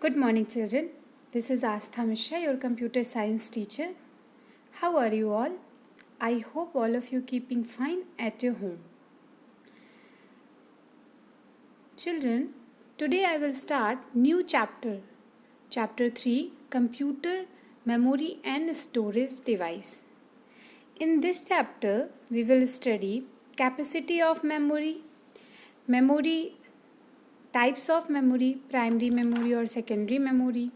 Good morning, children. This is Astha Mishra, your computer science teacher. How are you all? I hope all of you keeping fine at your home. Children, today I will start new chapter. Chapter 3, Computer, Memory and Storage Device. In this chapter, we will study capacity of memory, types of memory, primary memory or secondary memory,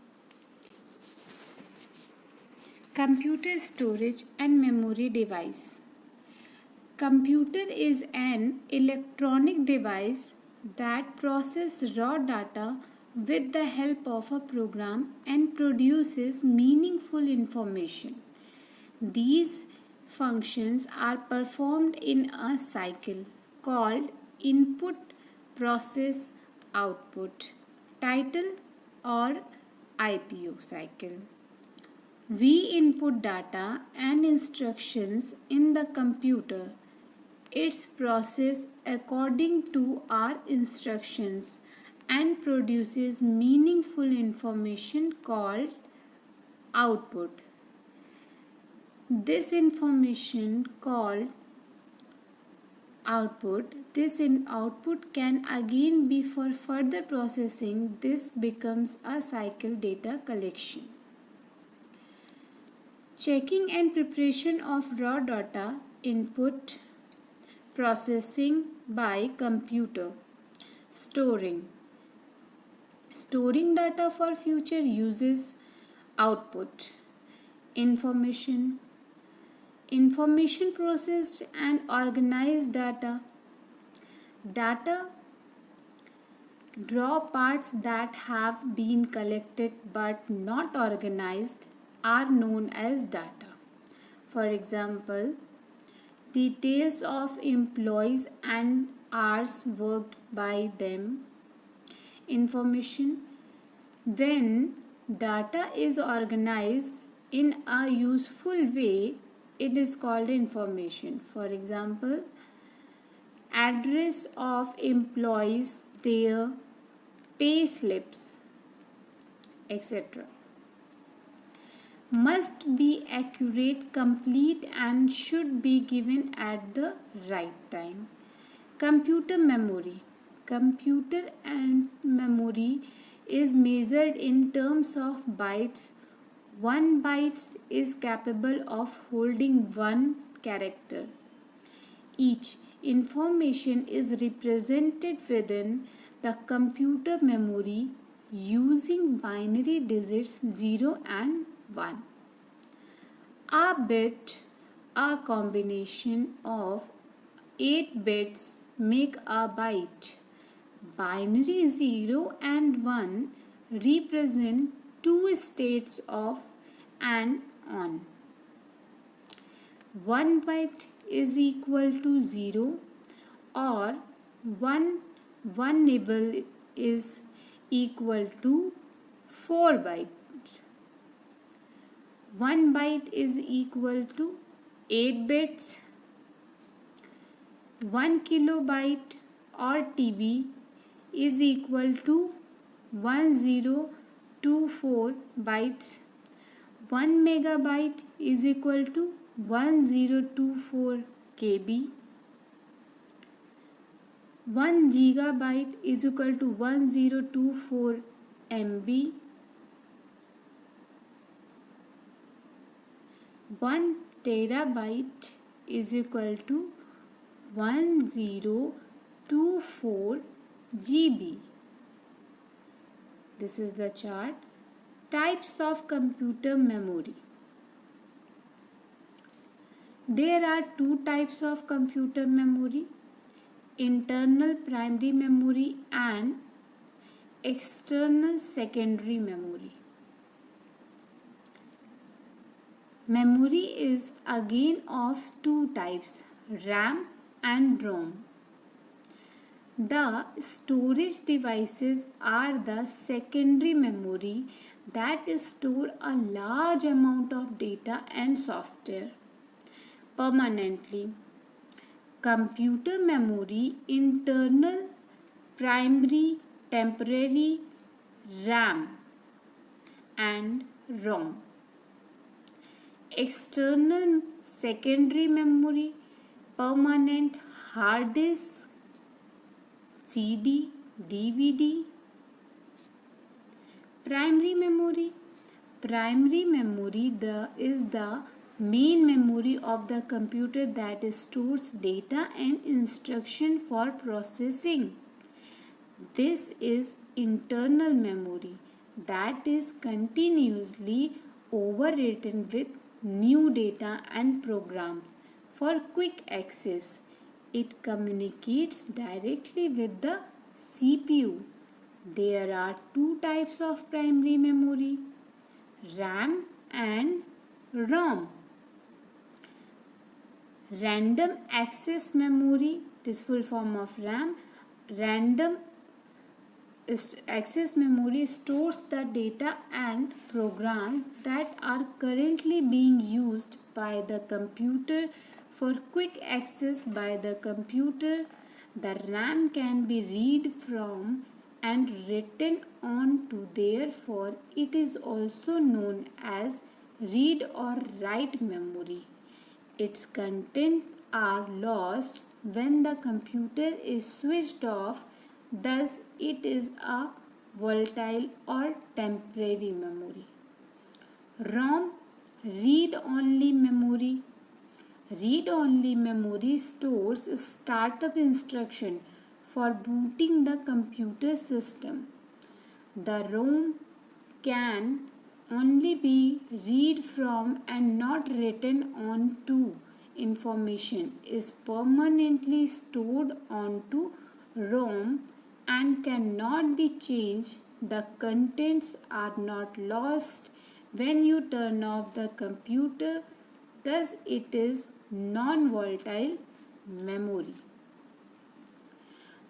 computer storage and memory device. Computer is an electronic device that processes raw data with the help of a program and produces meaningful information. These functions are performed in a cycle called input process output title or IPO cycle. We input data and instructions in the computer. It's processed according to our instructions and produces meaningful information called output. This information called output. Output can again be for further processing. This becomes a cycle data collection. Checking and preparation of raw data input, processing by computer, storing data for future uses, output, information processed and organized data, draw parts that have been collected but not organized are known as data. For example, details of employees and hours worked by them. Information. When data is organized in a useful way, it is called information. For example, address of employees, their pay slips, etc. Must be accurate, complete and should be given at the right time. Computer memory. Computer and memory is measured in terms of bytes. 1 byte is capable of holding 1 character. Each information is represented within the computer memory using binary digits 0 and 1. A bit, a combination of 8 bits make a byte. Binary 0 and 1 represent two states of and on. 1 byte is equal to 0 or 1 nibble is equal to 4 bytes. 1 byte is equal to 8 bits. 1 kilobyte or TB is equal to 1024 bytes. 1 megabyte is equal to 1024 KB. 1 gigabyte is equal to 1024 MB. 1 terabyte is equal to 1024 GB. This is the chart. Types of computer memory. There are two types of computer memory: internal primary memory and external secondary memory. Memory is again of two types, RAM and ROM. The storage devices are the secondary memory that store a large amount of data and software permanently. Computer memory, internal, primary, temporary, RAM. and ROM. External secondary memory, permanent hard disk, CD, DVD. Primary memory. Primary memory is the main memory of the computer that stores data and instruction for processing. This is internal memory that is continuously overwritten with new data and programs for quick access. It communicates directly with the CPU. There are two types of primary memory, RAM and ROM. Random access memory, it is full form of RAM. Random access memory stores the data and programs that are currently being used by the computer for quick access by the computer. The RAM can be read from and written on to, therefore it is also known as read or write memory. Its contents are lost when the computer is switched off, thus it is a volatile or temporary memory. ROM, read-only memory. Read-only memory stores startup instruction for booting the computer system. The ROM can only be read from and not written onto. Information is permanently stored onto ROM and cannot be changed. The contents are not lost when you turn off the computer, thus it is non-volatile memory.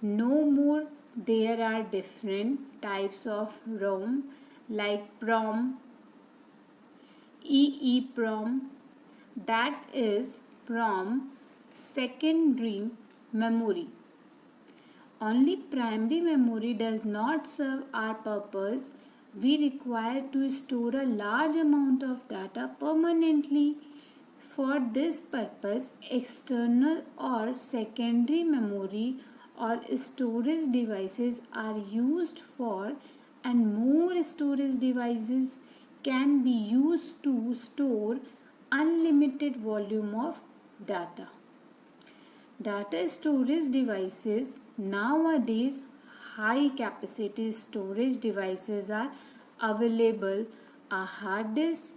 No more, there are different types of ROM like PROM, EEPROM, that is PROM secondary memory. Only primary memory does not serve our purpose. We require to store a large amount of data permanently. For this purpose, external or secondary memory or storage devices are used for, and more storage devices can be used to store unlimited volume of data. Data storage devices nowadays, high capacity storage devices are available. A hard disk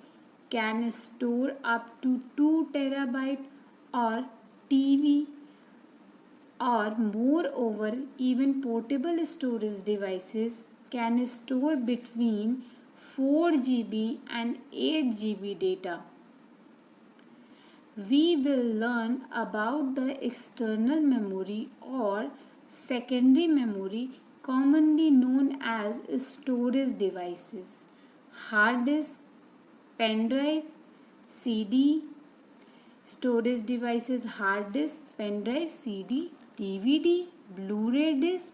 can store up to 2 terabyte or TV, or moreover even portable storage devices can store between 4 GB and 8 GB data. We will learn about the external memory or secondary memory, commonly known as storage devices. Hard disk, pen drive, CD, storage devices, hard disk, pen drive, CD, DVD, Blu-ray disc.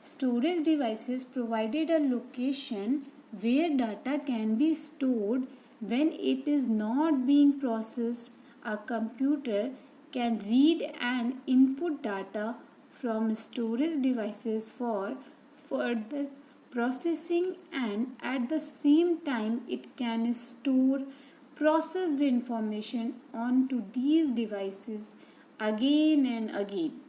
Storage devices provided a location where data can be stored when it is not being processed. A computer can read and input data from storage devices for further processing, and at the same time it can store processed information onto these devices again and again.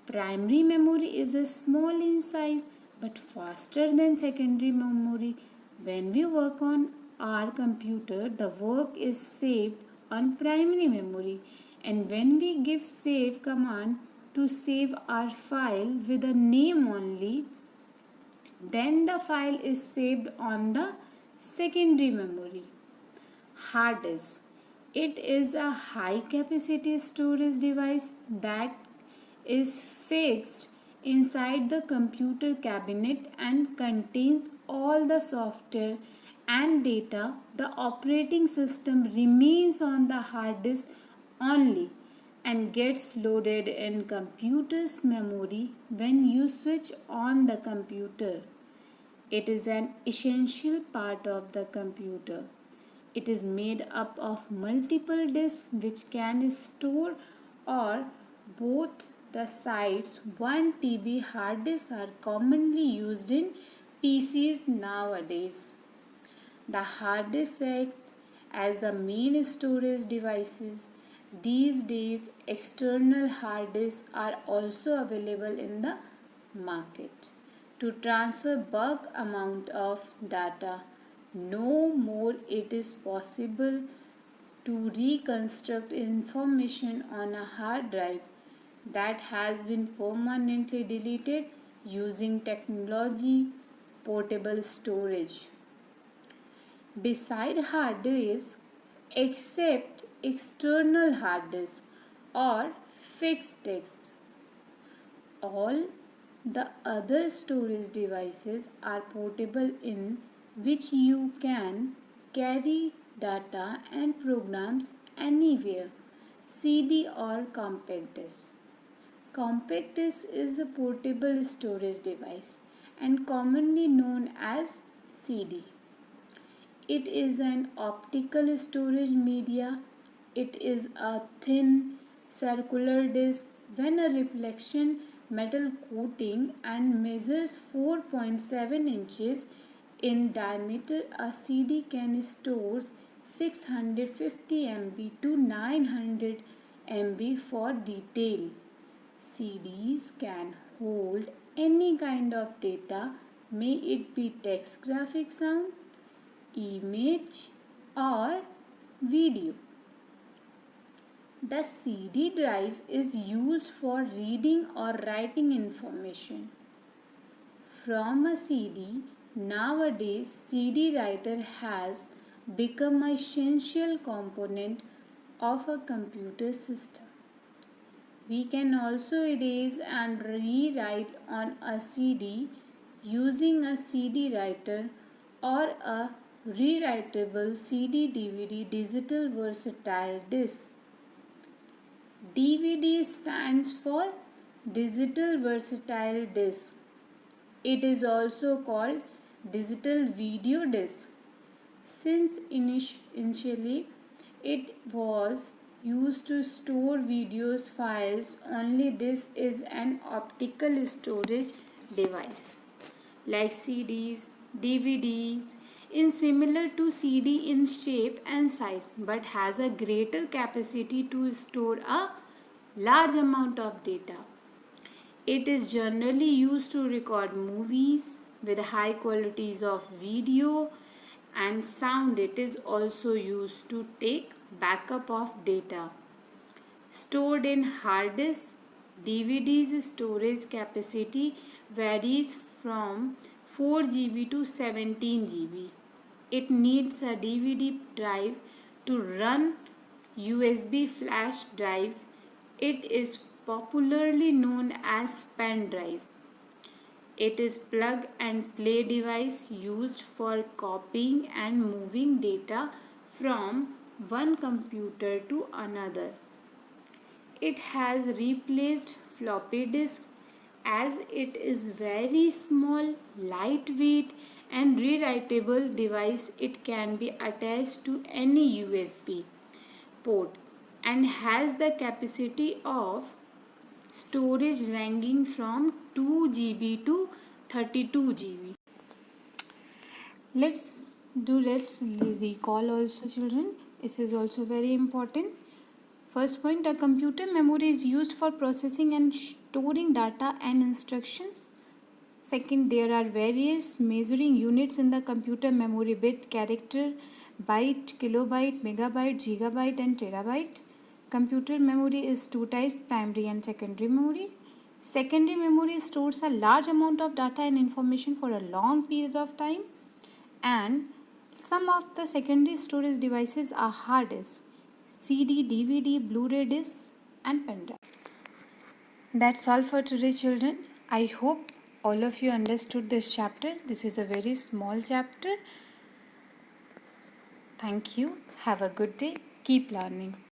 Primary memory is a small in size but faster than secondary memory. When we work on our computer, the work is saved on primary memory, and when we give save command to save our file with a name only, then the file is saved on the secondary memory. Hard disk. It is a high capacity storage device that is fixed inside the computer cabinet and contains all the software and data. The operating system remains on the hard disk only and gets loaded in computer's memory when you switch on the computer. It is an essential part of the computer. It is made up of multiple disks which can store or both the sides. 1 TB hard disks are commonly used in PCs nowadays. The hard disk acts as the main storage devices. These days, external hard disks are also available in the market to transfer bulk amount of data. No more it is possible to reconstruct information on a hard drive that has been permanently deleted using technology portable storage. Beside hard disk, except external hard disk or fixed disks, all the other storage devices are portable in which you can carry data and programs anywhere. CD or compact disc. Compact disc is a portable storage device and commonly known as CD. It is an optical storage media. It is a thin circular disc when a reflection metal coating and measures 4.7 inches in diameter. A CD can store 650 MB to 900 MB for detail. CDs can hold any kind of data, may it be text, graphic, sound, image or video. The CD drive is used for reading or writing information from a CD. Nowadays, CD writer has become an essential component of a computer system. We can also erase and rewrite on a CD using a CD writer or a rewritable CD-DVD digital versatile disc. DVD stands for digital versatile disc. It is also called digital video disc. Since initially it was used to store videos files, only this is an optical storage device like CDs, DVDs is similar to CD in shape and size but has a greater capacity to store a large amount of data. It is generally used to record movies with high qualities of video and sound. It is also used to take backup of data stored in hard disk. DVD's storage capacity varies from 4 GB to 17 GB. It needs a DVD drive to run USB flash drive. It is popularly known as pen drive. It is plug and play device used for copying and moving data from one computer to another. It has replaced floppy disk as it is very small, lightweight and rewritable device. It can be attached to any USB port and has the capacity of storage ranging from 2 GB to 32 GB. Let's recall also, children. This is also very important. First point, a computer memory is used for processing and storing data and instructions. Second, there are various measuring units in the computer memory: bit, character, byte, kilobyte, megabyte, gigabyte and terabyte. Computer memory is two types: primary and secondary memory. Secondary memory stores a large amount of data and information for a long period of time, and some of the secondary storage devices are hard disks, CD, DVD, Blu-ray discs and pen drive. That's all for today, children. I hope all of you understood this chapter. This is a very small chapter. Thank you. Have a good day. Keep learning.